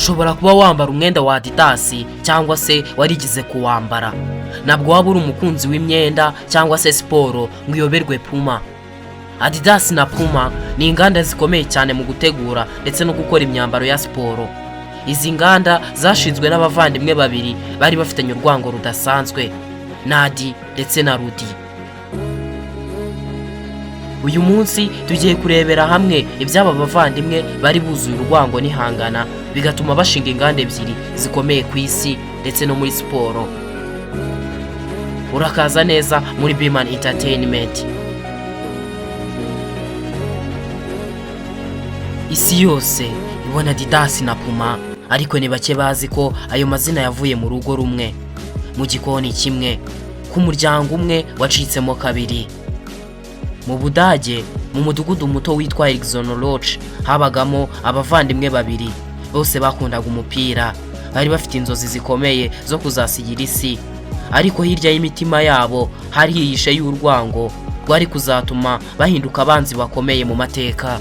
ushobora kuba wambara umwenda wa ADIDAS cyangwa se warigize kuwambara. Nabwo waba uri umukunzi w'imyenda cyangwa se siporo ngo uyoberwe Puma. ADIDAS na Puma ni inganda zikomeye cyane mu gutegura ndetse no gukora imyambaro ya siporo. Izi nganda zashinzwe n'abavandimwe babiri bari bafitanye urwango rudasanzwe, Nadi ndetse na Rudi. Uyu munsi tugiye kurebera hamwe iby'aba bavandimwe bari buzuye urwango n'ihangana bigatuma bashinga inganda ebyiri zikomeye ku isi ndetse no muri siporo. Urakaza neza muri Biman Entertainment. Isi yose ibona ADIDAS na Puma, ariko ni bake bazi ko ayo mazina yavuye mu rugo rumwe, mu gikoni kimwe, ku muryango umwe wacitsemo kabiri. Mu Budage, mu mudugudu muto witwa Roch, habagamo abavandimwe babiri. Bose bakundaga umupira, bari bafite inzozi zikomeye zo kuzasigira isi, ariko hirya y'imitima yabo hari hihishe y'urwango rwari kuzatuma bahinduka abanzi bakomeye mu mateka.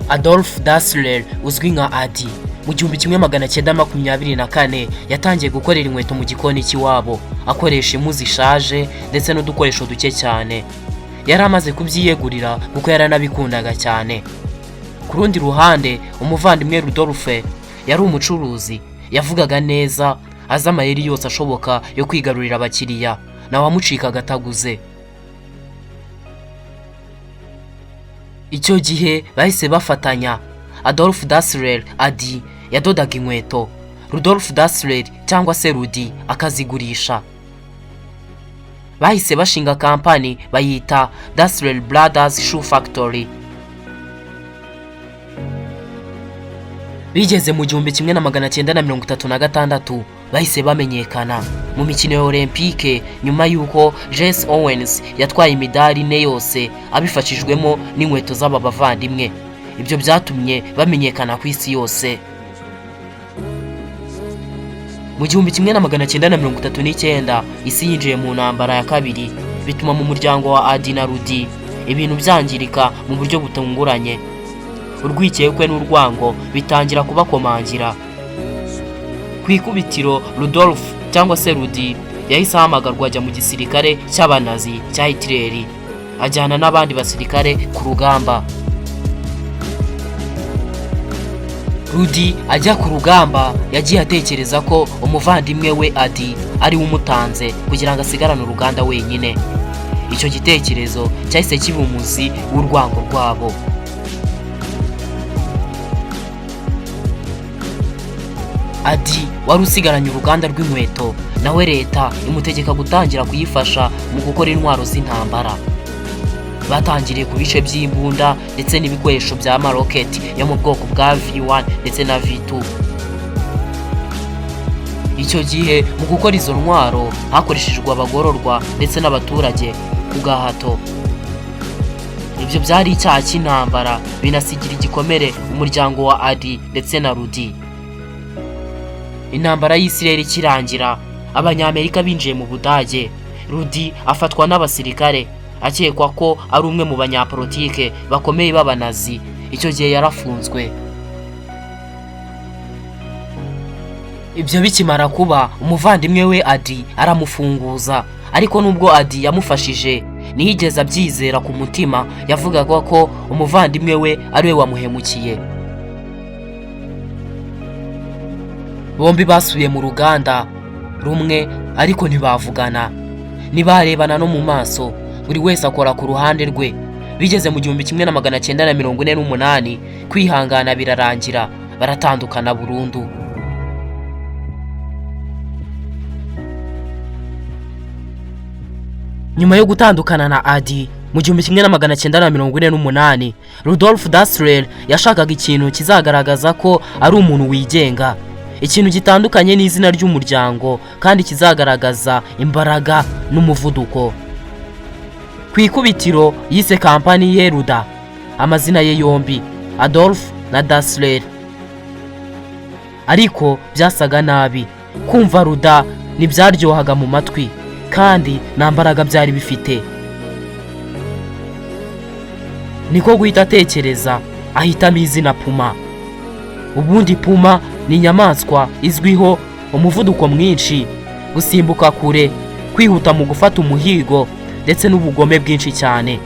Adolf Dassler uzwi nka Adi mu 1924 yatangiye gukorera inkweto mu gikoni cy'iwabo akoresha impu zishaje ndetse n'udukoresho duke cyane. Yari amaze kubyiyegurira kuko yaranabikundaga cyane. Ku rundi ruhande, umuvandimwe Rudolphe yari umucuruzi, yavugaga neza, azi amayeri yose ashoboka yo kwigarurira abakiriya, nawe amucikaga ataguze. Icyo gihe bahise bafatanya. Adolf Dassler Adi yadodaga inkweto, Rudolf Dassler cyangwa se Rudi akazigurisha. Bahise bashinga kampani bayita Dassler Brothers Shoe Factory. Bigeze mu 1936 bahise bamenyekana mu mikino ya Olympique nyuma yuko Jesse Owens yatwaye imidari ne yose abifashijwemo n'inkweto z'aba bavandimwe. Ibyo byatumye bamenyekana ku isi yose. Mu 1939 isi yinjiye mu ntambara ya kabiri, bituma mu muryango wa Adi na Rudi ibintu byangirika mu buryo butunguranye. Urwikekwe n'urwango bitangira kubakomangira. Ku ikubitiro, Rudolf cyangwa se Rudi yahise ahamagarwa ajya mu gisirikare cy'abanazi cya Hitler, ajyana n'abandi basirikare ku rugamba. Rudi ajya ku rugamba yagiye atekereza ko umuvandimwe we Adi ari umutanze kugira ngo asigarane uruganda wenyine. Icyo gitekerezo cyahise kiba umuzi w'urwango rwabo. Adi wari usigaranye uruganda rw'inkweto, nawe leta imutegeka gutangira kuyifasha mu gukora intwaro z'intambara. Batangiriye ku bice by'imbunda ndetse n'ibikoresho bya maroketi yo mu bwoko bwa V1 ndetse na V2. Icyo gihe mu gukora izo ntwaro hakoreshejwe abagororwa ndetse n'abaturage ku gahato. Ibyo byari icyaha cy'intambara, binasigira igikomere umuryango wa Adi ndetse na Rudi. Intambara y'Isiraheli ikirangira, Abanyamerika binjiye mu Budage. Rudi afatwa n'abasirikare akekwa ko ari umwe mu banyapolitike bakomeye b'abanazi. Icyo gihe yarafunzwe. Ibyo bikimara kuba, umuvandimwe we Adi aramufunguza, ariko nubwo Adi yamufashije ntiyigeze abyizera ku mutima. Yavugaga ko umuvandimwe we ari we wamuhemukiye. Bombi basubiye mu ruganda rumwe, ariko ntibavugana, ntibarebana no mu maso, buri wese akora ku ruhande rwe. Bigeze mu 1948 kwihangana birarangira, baratandukana burundu. Nyuma yo gutandukana na Adi mu 1948, Rudolf Dassler yashakaga ikintu kizagaragaza ko ari umuntu wigenga, ikintu gitandukanye n'izina ry'umuryango kandi kizagaragaza imbaraga n'umuvuduko. Ku ikubitiro yise kampani ye Ruda, amazina ye yombi Adolf na Dassler. Ariko byasaga nabi, kumva Ruda ntibyaryohaga mu matwi kandi nta mbaraga byari bifite. niko guhita atekereza ahitamo izina Puma. Ubundi Puma ni inyamaswa izwiho umuvuduko mwinshi, gusimbuka kure, kwihuta mu gufata umuhigo ndetse n'ubugome bwinshi cyane.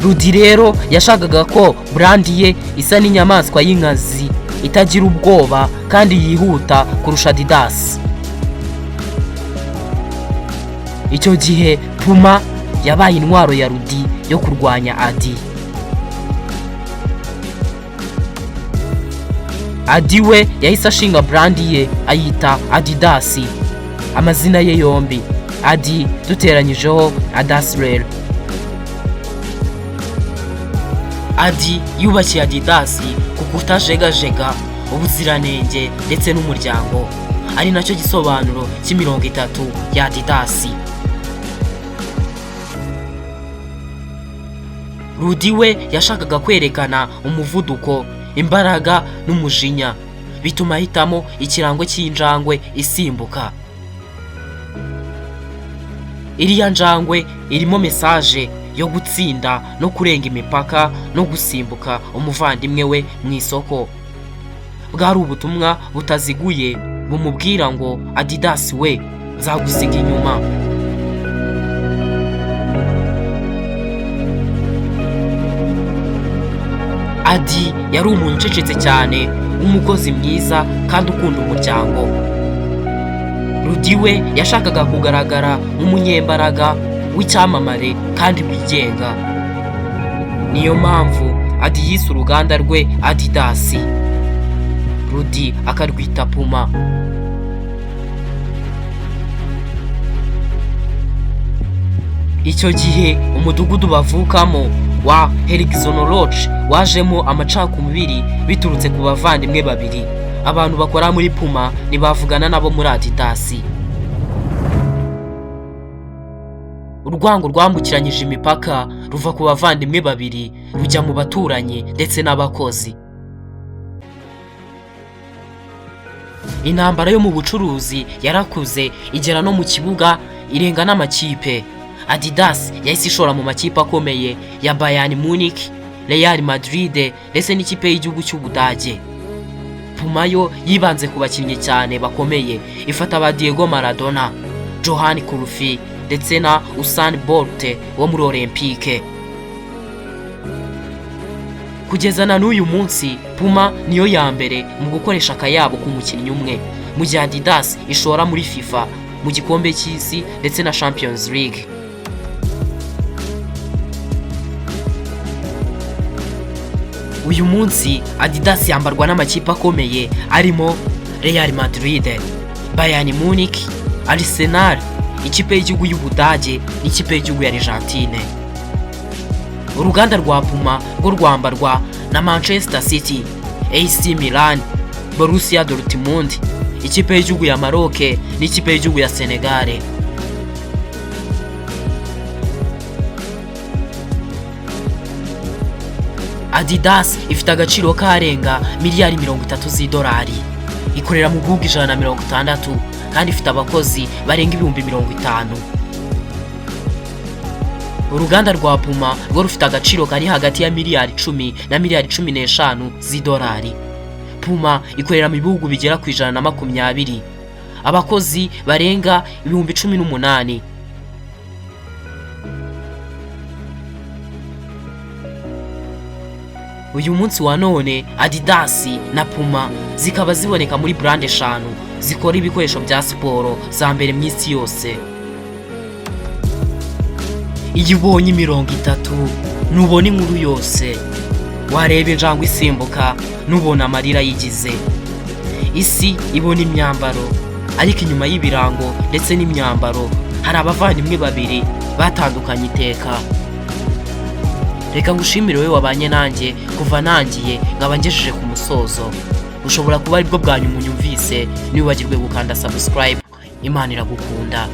Rudy rero yashakaga ko brand ye isa n'inyamaswa y'inkazi, itagira ubwoba kandi yihuta kurusha Adidas. Icyo gihe Puma yabaye intwaro ya Rudy yo kurwanya Adi. Adi we yahise ashinga brand ye ayita Adidas, amazina ye yombi Adi duteranyijeho Adidas rero. Adi yubakiye Adidas ku kutajegajega, ubuziranenge ndetse n'umuryango, ari nacyo gisobanuro cy'30 ya Adidas. Rudy we yashakaga kwerekana umuvuduko, imbaraga n'umujinya, bituma ahitamo ikirango cy'injangwe isimbuka. Iriya njangwe irimo message yo gutsinda no kurenga imipaka no gusimbuka umuvandimwe we mu isoko. Bwari ubutumwa butaziguye bumubwira ngo Adidas we nzagusiga inyuma. Adi yari umuntu ucecetse cyane, umukozi mwiza kandi ukunda umuryango. Rudy we yashakaga kugaragara nk'umunyembaraga w'icyamamare kandi wigenga. Niyo mpamvu Adi yise uruganda rwe Adidas, Rudy akarwita Puma. Icyo gihe umudugudu bavukamo wa Lodge wajemo amacakubiri biturutse ku bavandimwe babiri. Abantu bakora muri Puma ntibavugana nabo muri Adidas. Urwango rwambukiranyije imipaka ruva ku bavandimwe babiri rujya mu baturanyi ndetse n'abakozi. Intambara yo mu bucuruzi yarakuze igera no mu kibuga, irenga n'amakipe. Adidas yahise ishora mu makipe akomeye ya Bayern Munich, Real Madrid ndetse n'ikipe y'igihugu cy'Ubudage. Puma yo yibanze ku bakinnyi cyane bakomeye, ifata ba Diego Maradona, Johan Cruyff ndetse na Usain Bolt wo muri Olympique. Kugeza na n'uyu munsi Puma niyo ya mbere mu gukoresha akayabo ku mukinnyi umwe, mu gihe Adidas ishora muri FIFA, mu gikombe cy'isi ndetse na Champions League. Uyu munsi Adidas yambarwa n'amakipe akomeye arimo Real Madrid, Bayern Munich, Arsenal, ikipe y'igihugu y'Ubudage n'ikipe y'igihugu ya Argentine. Uruganda rwa Puma rwo rwambarwa na Manchester City, AC Milan, Borussia Dortmund, ikipe y'igihugu ya Maroc n'ikipe y'igihugu ya Senegal. Adidas ifite agaciro karenga miliyari 30 z'idolari, ikorera mu bihugu 160 kandi ifite abakozi barenga 50,000. Uruganda rwa Puma rwo rufite agaciro kari hagati ya miliyari 10 na miliyari 15 z'idolari. Puma ikorera mu bihugu bigera ku 120, abakozi barenga 18,000. Uyu munsi wa none Adidas na Puma zikaba ziboneka muri brand 5 zikora ibikoresho bya siporo za mbere mu isi yose. Iyo ubonye 30 nubona inkuru yose, wareba injangwe isimbuka nubona amarira yigize. Isi ibona imyambaro, ariko inyuma y'ibirango ndetse n'imyambaro hari abavandimwe babiri batandukanye iteka. Reka ngushimire wewe wabanye nanjye kuva nangiye nkaba ngejeje ku musozo. Ushobora kuba aribwo bwanyu munyumvise, niwibagirwe gukanda subscribe. Imana iragukunda.